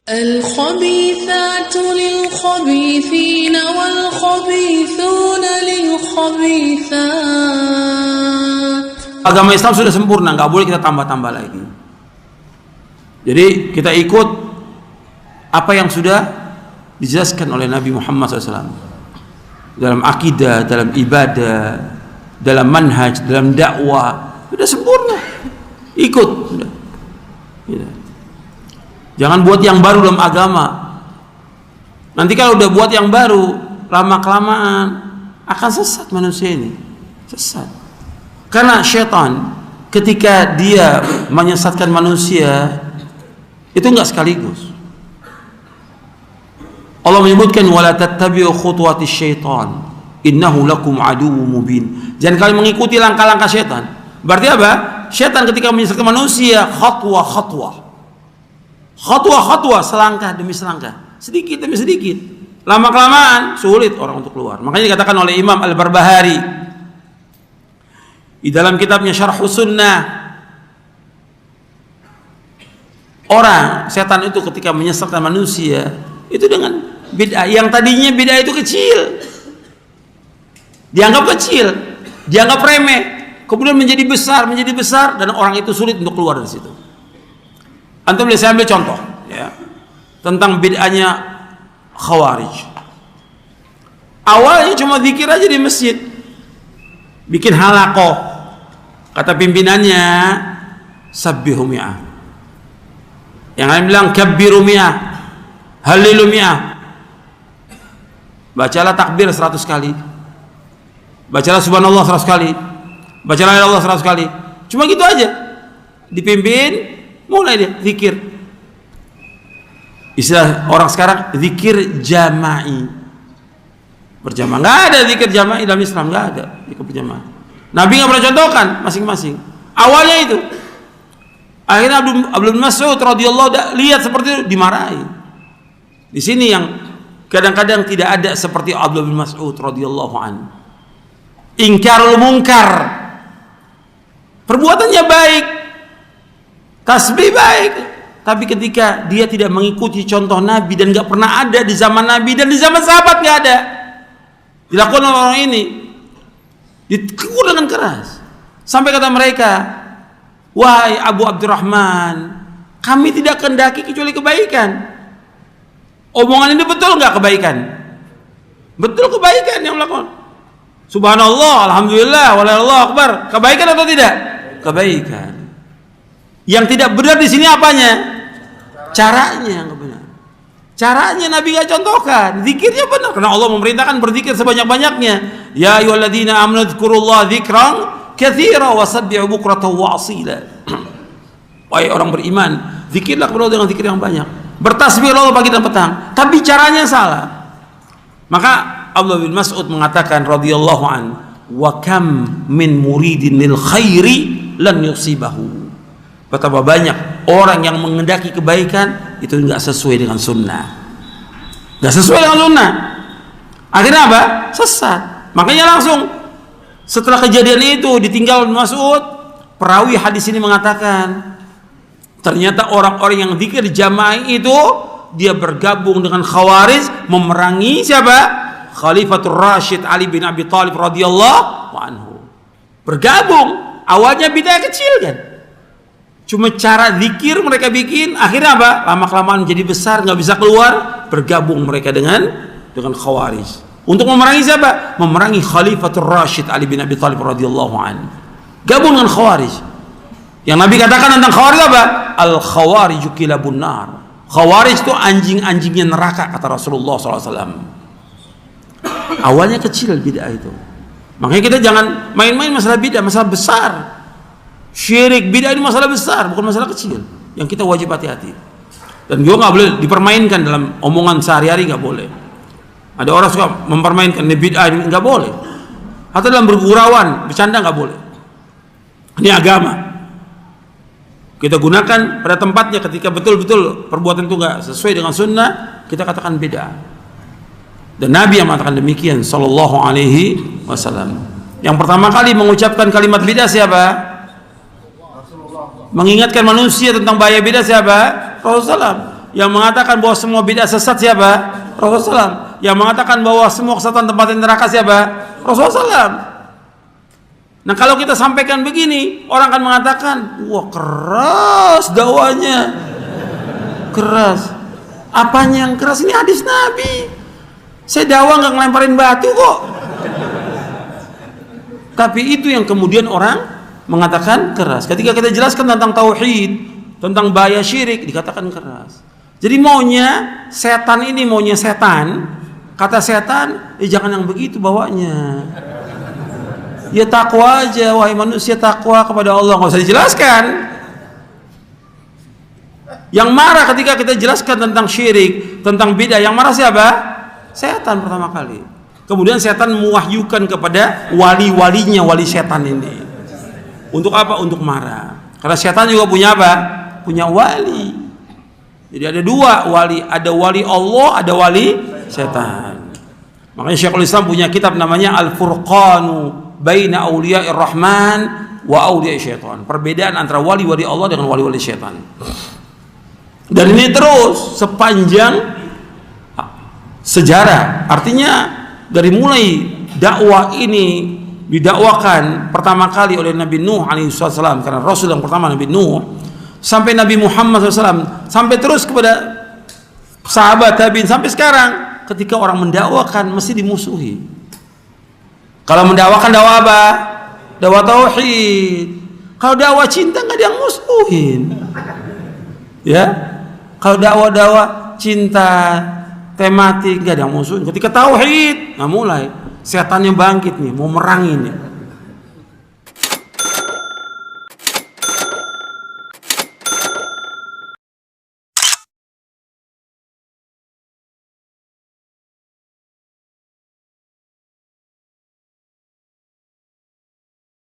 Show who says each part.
Speaker 1: الخبيثات للخبيثين والخبيثون للخبيثات.
Speaker 2: Agama Islam sudah sempurna, nggak boleh kita tambah-tambah lagi. Jadi kita ikut apa yang sudah dijelaskan oleh Nabi Muhammad SAW dalam akidah, dalam ibadah, dalam manhaj, dalam dakwah, sudah sempurna. Ikut. Jangan buat yang baru dalam agama. Nanti kalau udah buat yang baru, lama-kelamaan akan sesat manusia ini. Sesat. Karena syaitan ketika dia menyesatkan manusia itu enggak sekaligus. Allah menyebutkan wala tattabi'u khutuwatis syaitan innahu lakum aduwwum mubin. Jangan kalian mengikuti langkah-langkah syaitan. Berarti apa? Syaitan ketika menyesatkan manusia khatwa-khatwa, selangkah demi selangkah, sedikit demi sedikit, lama-kelamaan sulit orang untuk keluar. Makanya dikatakan oleh Imam Al-Barbahari di dalam kitabnya Syarhus Sunnah, orang setan itu ketika menyesatkan manusia itu dengan bid'ah yang tadinya bid'ah itu kecil, dianggap kecil, dianggap remeh, kemudian menjadi besar dan orang itu sulit untuk keluar dari situ. Antum boleh saya ambil contoh ya, tentang bid'ahnya Khawarij. Awalnya cuma zikir aja di masjid, bikin halaqah, kata pimpinannya sabbihu mi'ah, yang lain bilang kabbiru mi'ah, halilu mi'ah, bacalah takbir 100 kali, bacalah subhanallah 100 kali, bacalah Allah 100 kali, cuma gitu aja. Dipimpin, mulai dia zikir. Istilah orang sekarang zikir jama'i, berjamaah. Nggak ada zikir jama'i dalam Islam, nggak ada zikir berjamaah. Nabi nggak pernah contohkan masing-masing. Awalnya itu, akhirnya Abdul Mas'ud radhiyallahu lihat seperti itu, dimarahi. Di sini yang kadang-kadang tidak ada seperti Abdul Mas'ud radhiyallahu anhu. Ingkarul munkar, perbuatannya baik, tasbih baik, tapi ketika dia tidak mengikuti contoh Nabi dan nggak pernah ada di zaman Nabi dan di zaman sahabat nggak ada, dilakukan oleh orang ini, ditegur dengan keras sampai kata mereka, wahai Abu Abdurrahman, kami tidak kehendaki kecuali kebaikan. Omongan ini betul nggak kebaikan? Betul kebaikan yang melakukan. Subhanallah, alhamdulillah, wallahu akbar, kebaikan atau tidak? Kebaikan. Yang tidak benar di sini apanya? Caranya yang benar. Caranya Nabi nggak contohkan. Zikirnya benar karena Allah memerintahkan berzikir sebanyak-banyaknya. Ya ayyuhalladzina amanu dzkurullaha dzikran katsira wasabbihu bukratan wa asila. Wahai orang beriman, zikirlah kepada Allah dengan zikir yang banyak. Bertasbih Allah pagi dan petang. Tapi caranya salah. Maka Abdullah bin Mas'ud mengatakan radhiyallahu an, wa kam min muridin lil khairi lan yusibahu. Betapa banyak orang yang mengendaki kebaikan itu nggak sesuai dengan sunnah, nggak sesuai dengan sunnah. Akhirnya apa? Sesat. Makanya langsung setelah kejadian itu ditinggal Mas'ud, perawi hadis ini mengatakan ternyata orang-orang yang zikir jamaah itu dia bergabung dengan Khawarij memerangi siapa? Khalifatul Rasyid Ali bin Abi Thalib radhiyallahu anhu. Bergabung, awalnya bid'ah kecil kan. Cuma cara zikir mereka bikin, akhirnya apa? Lama-kelamaan jadi besar, nggak bisa keluar, bergabung mereka dengan Khawarij. Untuk memerangi siapa? Memerangi Khalifatul Rasyid Ali bin Abi Thalib radhiyallahu anhu. Gabung dengan Khawarij. Yang Nabi katakan tentang Khawarij apa? Al Khawariju kilabun nar. Khawarij itu anjing-anjingnya neraka kata Rasulullah SAW. Awalnya kecil bid'ah itu. Makanya kita jangan main-main masalah bid'ah, masalah besar. Syirik bid'ah ini masalah besar, bukan masalah kecil yang kita wajib hati-hati. Dan juga nggak boleh dipermainkan dalam omongan sehari-hari, nggak boleh. Ada orang suka mempermainkan bid'ah ini, nggak boleh. Atau dalam bergurauan, bercanda nggak boleh. Ini agama. Kita gunakan pada tempatnya ketika betul-betul perbuatan itu nggak sesuai dengan sunnah, kita katakan bid'ah. Dan Nabi yang mengatakan demikian sallallahu alaihi wasallam. Yang pertama kali mengucapkan kalimat bid'ah siapa? Mengingatkan manusia tentang bahaya bid'ah siapa? Rasulullah. Yang mengatakan bahwa semua bid'ah sesat siapa? Rasulullah SAW. Yang mengatakan bahwa semua kesatuan tempat neraka siapa? Rasulullah SAW. Nah kalau kita sampaikan begini, orang akan mengatakan, wah keras dakwanya, keras. Apanya yang keras? Ini hadis Nabi. Saya dakwah nggak ngelemparin batu kok. Tapi itu yang kemudian orang mengatakan keras. Ketika kita jelaskan tentang tauhid, tentang bahaya syirik, dikatakan keras. Jadi maunya setan ini, maunya setan, kata setan, jangan yang begitu bawanya. Ya takwa aja, wahai manusia, takwa kepada Allah, nggak usah dijelaskan. Yang marah ketika kita jelaskan tentang syirik, tentang bid'ah, yang marah siapa? Setan pertama kali. Kemudian setan mewahyukan kepada wali-walinya, wali setan ini. Untuk apa? Untuk marah. Karena setan juga punya apa? Punya wali. Jadi ada dua wali, ada wali Allah, ada wali setan. Makanya Syekhul Islam punya kitab namanya Al-Furqanu baina auliya'ir rahman wa auliya'i syaitan. Perbedaan antara wali-wali Allah dengan wali-wali syaitan. Dan ini terus sepanjang sejarah. Artinya dari mulai dakwah ini didakwakan pertama kali oleh Nabi Nuh alaihissalam, karena Rasul yang pertama Nabi Nuh, sampai Nabi Muhammad SAW, sampai terus kepada sahabat tabi'in sampai sekarang. Ketika orang mendakwakan mesti dimusuhi. Kalau mendakwakan dakwah apa? Dakwah tauhid. Kalau dakwah cinta nggak ada yang musuhin. Ya, kalau dakwah cinta tematik nggak ada yang musuhin. Ketika tauhid, nah mulai setannya bangkit nih, mau merangin ya.